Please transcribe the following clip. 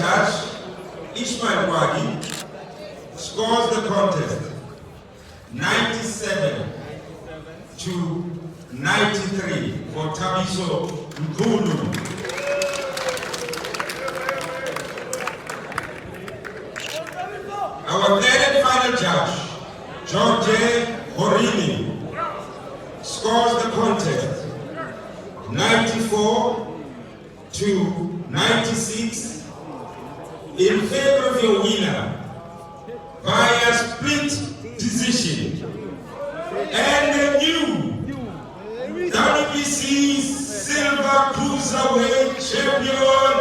judge, Ishmael Wadi, scores the contest 97-93 for Tabiso Nkulu. Our third and final judge, George Horini, scores the contest 94-96 in favor of your winner via split decision. And the new WBC Silver Cruiserweight Champion,